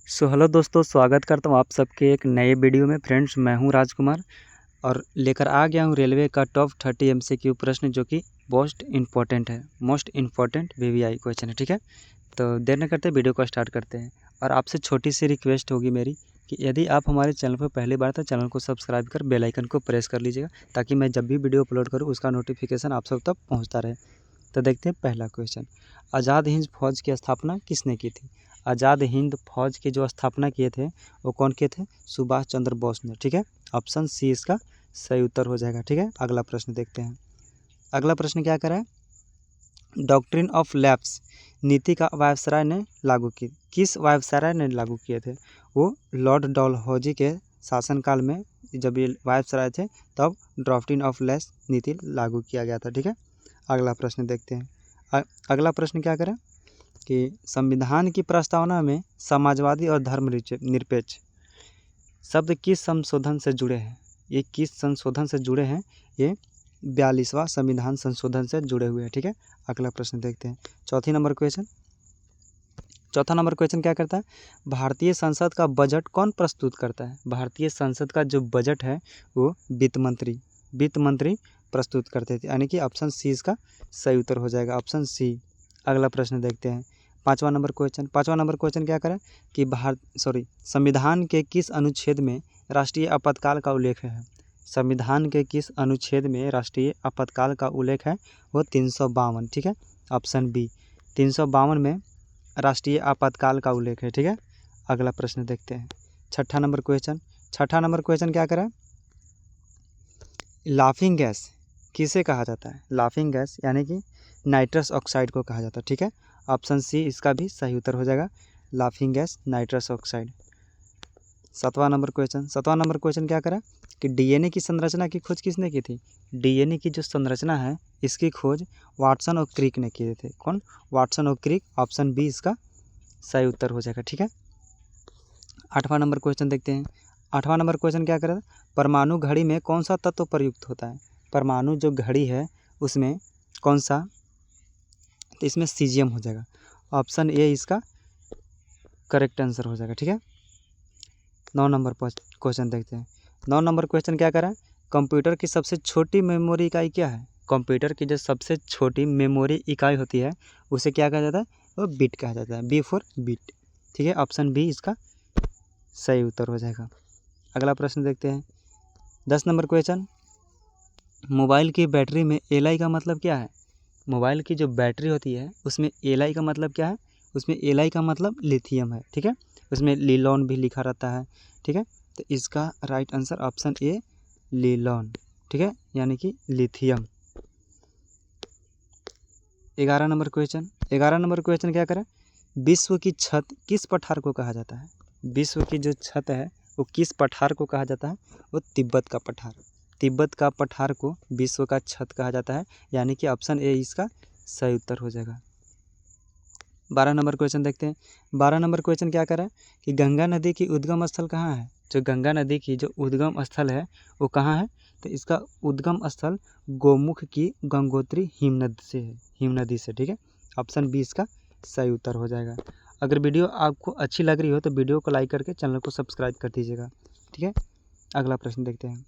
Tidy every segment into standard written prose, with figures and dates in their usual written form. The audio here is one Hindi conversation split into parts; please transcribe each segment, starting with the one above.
हेलो दोस्तों, स्वागत करता हूँ आप सबके एक नए वीडियो में। फ्रेंड्स, मैं हूँ राजकुमार और लेकर आ गया हूँ रेलवे का टॉप 30 MCQ प्रश्न, जो कि मोस्ट इम्पॉर्टेंट VVI क्वेश्चन है। ठीक है, तो देर न करते वीडियो को स्टार्ट करते हैं। और आपसे छोटी सी रिक्वेस्ट होगी मेरी कि यदि आप हमारे चैनल पर पहली बार, तो चैनल को सब्सक्राइब कर बेल आइकन को प्रेस कर लीजिएगा, ताकि मैं जब भी वीडियो अपलोड करूँ उसका नोटिफिकेशन आप सब तक पहुँचता रहे। तो देखते हैं पहला क्वेश्चन। आज़ाद हिंद फौज की स्थापना किसने की थी? आज़ाद हिंद फौज की जो स्थापना किए थे वो कौन किए थे? सुभाष चंद्र बोस ने। ठीक है, ऑप्शन सी इसका सही उत्तर हो जाएगा। ठीक है, अगला प्रश्न देखते हैं। अगला प्रश्न क्या करें? डॉक्ट्रिन ऑफ लैप्स नीति का वायसराय ने लागू की। किस वायसराय ने लागू किए थे? वो लॉर्ड डलहौजी के शासनकाल में जब ये वायसराय थे, तब डॉक्ट्रिन ऑफ लैप्स नीति लागू किया गया था। ठीक है, अगला प्रश्न देखते हैं। अगला प्रश्न क्या करें कि संविधान की प्रस्तावना में समाजवादी और धर्मनिरपेक्ष शब्द किस संशोधन से जुड़े हैं? ये किस संशोधन से जुड़े हैं? ये 42वां संविधान संशोधन से जुड़े हुए हैं। ठीक है, अगला प्रश्न देखते हैं। चौथा नंबर क्वेश्चन क्या करता है? भारतीय संसद का बजट कौन प्रस्तुत करता है? भारतीय संसद का जो बजट है वो वित्त मंत्री प्रस्तुत करते थे, यानी कि ऑप्शन सी इसका सही उत्तर हो जाएगा, ऑप्शन सी। अगला प्रश्न देखते हैं। पाँचवा नंबर क्वेश्चन क्या करें कि संविधान के किस अनुच्छेद में राष्ट्रीय आपातकाल का उल्लेख है? संविधान के किस अनुच्छेद में राष्ट्रीय आपातकाल का उल्लेख है? वो 352। ठीक है, ऑप्शन बी, 352 में राष्ट्रीय आपातकाल का उल्लेख है। ठीक है, अगला प्रश्न देखते हैं। छठा नंबर क्वेश्चन क्या करें? लाफिंग गैस किसे कहा जाता है? लाफिंग गैस यानी कि नाइट्रस ऑक्साइड को कहा जाता है। ठीक है, ऑप्शन सी इसका भी सही उत्तर हो जाएगा, लाफिंग गैस नाइट्रस ऑक्साइड। सातवां नंबर क्वेश्चन क्या करें कि डीएनए की संरचना की खोज किसने की थी? डीएनए की जो संरचना है इसकी खोज वाटसन और क्रिक ने किए थे। कौन? वाटसन और क्रिक, ऑप्शन बी इसका सही उत्तर हो जाएगा। ठीक है, आठवां नंबर क्वेश्चन देखते हैं। आठवां नंबर क्वेश्चन क्या करें? परमाणु घड़ी में कौन सा तत्व प्रयुक्त होता है? परमाणु जो घड़ी है उसमें कौन सा? तो इसमें सीजियम हो जाएगा, ऑप्शन ए इसका करेक्ट आंसर हो जाएगा। ठीक है, 9 नंबर क्वेश्चन देखते हैं। 9 नंबर क्वेश्चन क्या करें? कंप्यूटर की सबसे छोटी मेमोरी इकाई क्या है? कंप्यूटर की जो सबसे छोटी मेमोरी इकाई होती है उसे क्या कहा जाता है? वो बिट कहा जाता है, बी फॉर बिट। ठीक है, ऑप्शन बी इसका सही उत्तर हो जाएगा। अगला प्रश्न देखते हैं। 10 नंबर क्वेश्चन, मोबाइल की बैटरी में एलआई का मतलब क्या है? मोबाइल की जो बैटरी होती है उसमें एलआई का मतलब क्या है? उसमें एलआई का मतलब लिथियम है। ठीक है, उसमें लीलॉन भी लिखा रहता है। ठीक है, तो इसका राइट आंसर ऑप्शन ए लीलॉन। ठीक है, यानी कि लिथियम। 11 नंबर क्वेश्चन क्या करें? विश्व की छत किस पठार को कहा जाता है? विश्व की जो छत है वो किस पठार को कहा जाता है? वो तिब्बत का पठार। तिब्बत का पठार को विश्व का छत कहा जाता है, यानी कि ऑप्शन ए इसका सही उत्तर हो जाएगा। 12 नंबर क्वेश्चन देखते हैं। 12 नंबर क्वेश्चन क्या करें कि गंगा नदी की उद्गम स्थल कहाँ है? जो गंगा नदी की जो उद्गम स्थल है वो कहाँ है? तो इसका उद्गम स्थल गोमुख की गंगोत्री हिमनदी से। ठीक है, ऑप्शन बी इसका सही उत्तर हो जाएगा। अगर वीडियो आपको अच्छी लग रही हो तो वीडियो को लाइक करके चैनल को सब्सक्राइब कर दीजिएगा। ठीक है, अगला प्रश्न देखते हैं।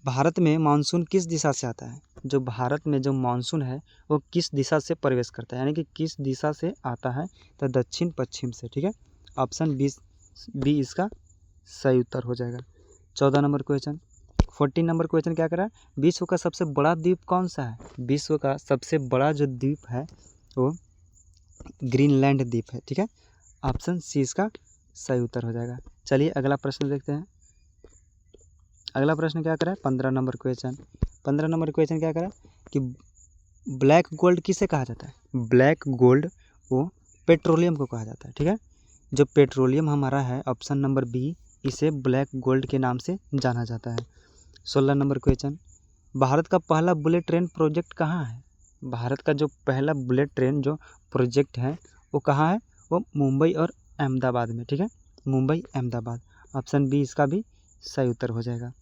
भारत में मानसून किस दिशा से आता है? जो भारत में जो मानसून है वो किस दिशा से प्रवेश करता है, यानी कि किस दिशा से आता है? तो दक्षिण पश्चिम से। ठीक है, ऑप्शन बी इसका सही उत्तर हो जाएगा। 14 नंबर क्वेश्चन क्या करा? विश्व का सबसे बड़ा द्वीप कौन सा है? विश्व का सबसे बड़ा जो द्वीप है वो ग्रीनलैंड द्वीप है। ठीक है, ऑप्शन सी इसका सही उत्तर हो जाएगा। चलिए अगला प्रश्न देखते हैं। अगला प्रश्न क्या करें? 15 नंबर क्वेश्चन क्या करें कि ब्लैक गोल्ड किसे कहा जाता है? ब्लैक गोल्ड वो पेट्रोलियम को कहा जाता है। ठीक है, जो पेट्रोलियम हमारा है ऑप्शन नंबर बी, इसे ब्लैक गोल्ड के नाम से जाना जाता है। 16 नंबर क्वेश्चन, भारत का पहला बुलेट ट्रेन प्रोजेक्ट कहाँ है? भारत का जो पहला बुलेट ट्रेन जो प्रोजेक्ट है वो कहाँ है? वो मुंबई और अहमदाबाद में। ठीक है, मुंबई अहमदाबाद, ऑप्शन बी इसका भी सही उत्तर हो जाएगा।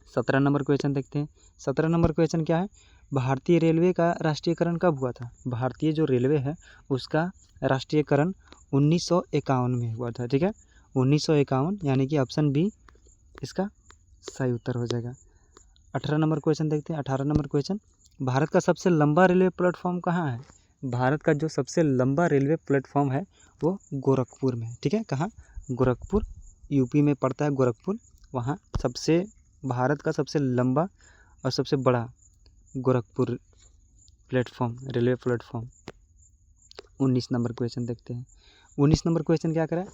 17 नंबर क्वेश्चन देखते हैं। 17 नंबर क्वेश्चन क्या है? भारतीय रेलवे का राष्ट्रीयकरण कब हुआ था? भारतीय जो रेलवे है उसका राष्ट्रीयकरण 1951 में हुआ था। ठीक है, 1951, यानी कि ऑप्शन बी इसका सही उत्तर हो जाएगा। 18 नंबर क्वेश्चन देखते हैं। 18 नंबर क्वेश्चन, भारत का सबसे लंबा रेलवे प्लेटफॉर्म कहाँ है? भारत का जो सबसे लंबा रेलवे प्लेटफॉर्म है वो गोरखपुर में है। ठीक है, कहाँ? गोरखपुर, यूपी में पड़ता है गोरखपुर। वहाँ सबसे भारत का सबसे लंबा और सबसे बड़ा Gorakhpur platform, railway platform. 19 number question देखते हैं। 19 नंबर क्वेश्चन क्या करें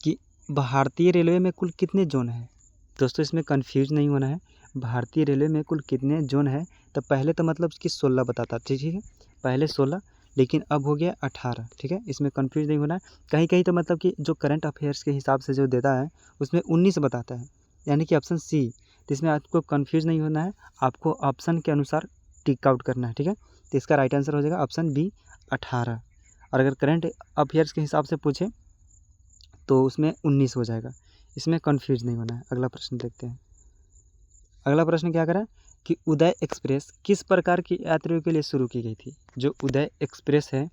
कि भारतीय रेलवे में कुल कितने जोन हैं? दोस्तों इसमें कंफ्यूज नहीं होना है। भारतीय रेलवे में कुल कितने जोन है? तो पहले तो मतलब कि 16 बताता, ठीक है, पहले 16, लेकिन अब हो गया 18। ठीक है, इसमें कंफ्यूज नहीं होना है। कहीं कहीं तो मतलब कि जो करंट अफेयर्स के हिसाब से जो देता है उसमें 19 बताता है, यानी कि ऑप्शन सी। तो इसमें आपको कंफ्यूज नहीं होना है, आपको ऑप्शन के अनुसार टिक आउट करना है। ठीक है, तो इसका राइट आंसर हो जाएगा ऑप्शन बी 18। और अगर करंट अफेयर्स के हिसाब से पूछे तो उसमें 19 हो जाएगा। इसमें कंफ्यूज नहीं होना है। अगला प्रश्न देखते हैं। अगला प्रश्न क्या करा कि उदय एक्सप्रेस किस प्रकार की यात्रियों के लिए शुरू की गई थी? जो उदय एक्सप्रेस है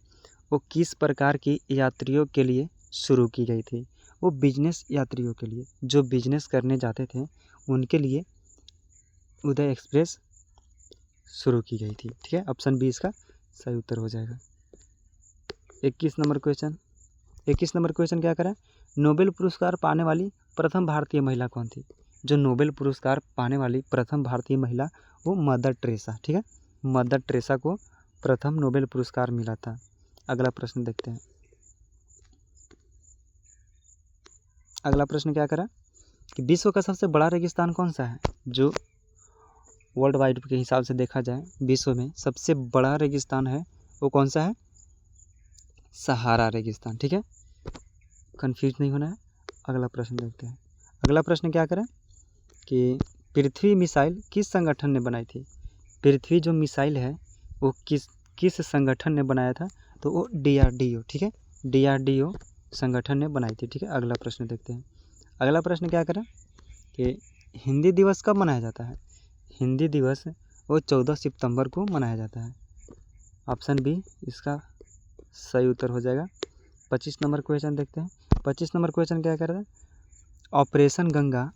वो किस प्रकार की यात्रियों के लिए शुरू की गई थी? वो बिजनेस यात्रियों के लिए, जो बिजनेस करने जाते थे उनके लिए उदय एक्सप्रेस शुरू की गई थी। ठीक है, ऑप्शन बी इसका सही उत्तर हो जाएगा। 21 नंबर क्वेश्चन। 21 नंबर क्वेश्चन क्या करा, नोबेल पुरस्कार पाने वाली प्रथम भारतीय महिला कौन थी? जो नोबेल पुरस्कार पाने वाली प्रथम भारतीय महिला वो मदर टेरेसा। ठीक है, मदर टेरेसा को प्रथम नोबेल पुरस्कार मिला था। अगला प्रश्न देखते हैं। अगला प्रश्न क्या करा कि विश्व का सबसे बड़ा रेगिस्तान कौन सा है? जो वर्ल्ड वाइड के हिसाब से देखा जाए विश्व में सबसे बड़ा रेगिस्तान है वो कौन सा है? सहारा रेगिस्तान। ठीक है, कंफ्यूज नहीं होना है। अगला प्रश्न देखते हैं। अगला प्रश्न क्या करें कि पृथ्वी मिसाइल किस संगठन ने बनाई थी? पृथ्वी जो मिसाइल है वो किस संगठन ने बनाया था? तो वो DRDO। ठीक है, DRDO संगठन ने बनाई थी। ठीक है, अगला प्रश्न देखते हैं। अगला प्रश्न क्या करें कि हिंदी दिवस कब मनाया जाता है? हिंदी दिवस वो 14 सितंबर को मनाया जाता है। ऑप्शन बी इसका सही उत्तर हो जाएगा। 25 नंबर क्वेश्चन देखते हैं। 25 नंबर क्वेश्चन क्या कर रहा है, ऑपरेशन गंगा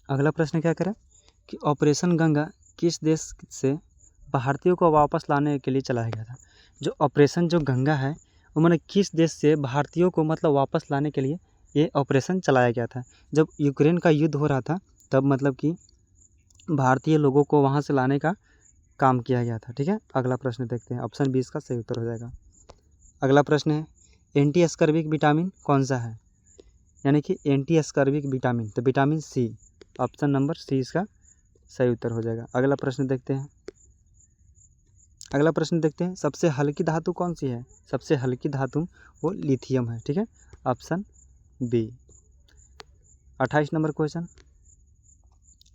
अगला प्रश्न क्या करें कि ऑपरेशन गंगा किस देश से भारतीयों को वापस लाने के लिए चलाया गया था? जो ऑपरेशन जो गंगा है वो मैंने किस देश से भारतीयों को मतलब वापस लाने के लिए ये ऑपरेशन चलाया गया था? जब यूक्रेन का युद्ध हो रहा था तब मतलब कि भारतीय लोगों को वहाँ से लाने का काम किया गया था। ठीक है, अगला प्रश्न देखते हैं। ऑप्शन बी इसका सही उत्तर हो जाएगा। अगला प्रश्न है एंटी स्कर्विक विटामिन कौन सा है? यानी कि एंटी स्कर्विक विटामिन, तो vitamin C, option number C इसका सही उत्तर हो जाएगा। अगला प्रश्न देखते हैं। अगला प्रश्न देखते हैं सबसे हल्की धातु कौन सी है? सबसे हल्की धातु वो लिथियम है। ठीक है, option B. 28 number question.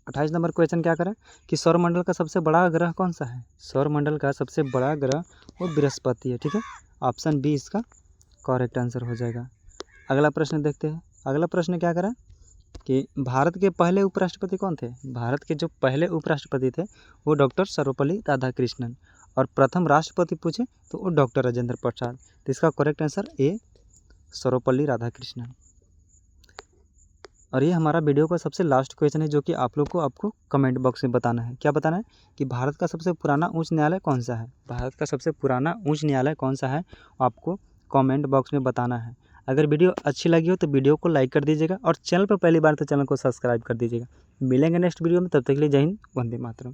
28 number question क्या करें कि सौरमंडल का सबसे बड़ा ग्रह कौन सा है? सौरमंडल का सबसे बड़ा ग्रह वो बृहस्पति है। ठीक है, ऑप्शन बी इसका करेक्ट आंसर हो जाएगा। अगला प्रश्न देखते हैं। अगला प्रश्न क्या करें कि भारत के पहले उपराष्ट्रपति कौन थे? भारत के जो पहले उपराष्ट्रपति थे वो डॉक्टर सर्वपल्ली राधाकृष्णन, और प्रथम राष्ट्रपति पूछे तो वो डॉक्टर राजेंद्र प्रसाद। तो इसका correct answer A Sarvepalli Radhakrishnan. और ये हमारा वीडियो का सबसे लास्ट क्वेश्चन है जो कि आप लोग को आपको कमेंट बॉक्स में बताना है। क्या बताना है कि भारत का सबसे पुराना उच्च न्यायालय कौन सा है? भारत का सबसे पुराना उच्च न्यायालय कौन सा है आपको कमेंट बॉक्स में बताना है। अगर वीडियो अच्छी लगी हो तो वीडियो को लाइक कर दीजिएगा और चैनल पर पहली बार तो चैनल को सब्सक्राइब कर दीजिएगा। मिलेंगे नेक्स्ट वीडियो में, तब तक के लिए जय हिंद, वंदे मातरम।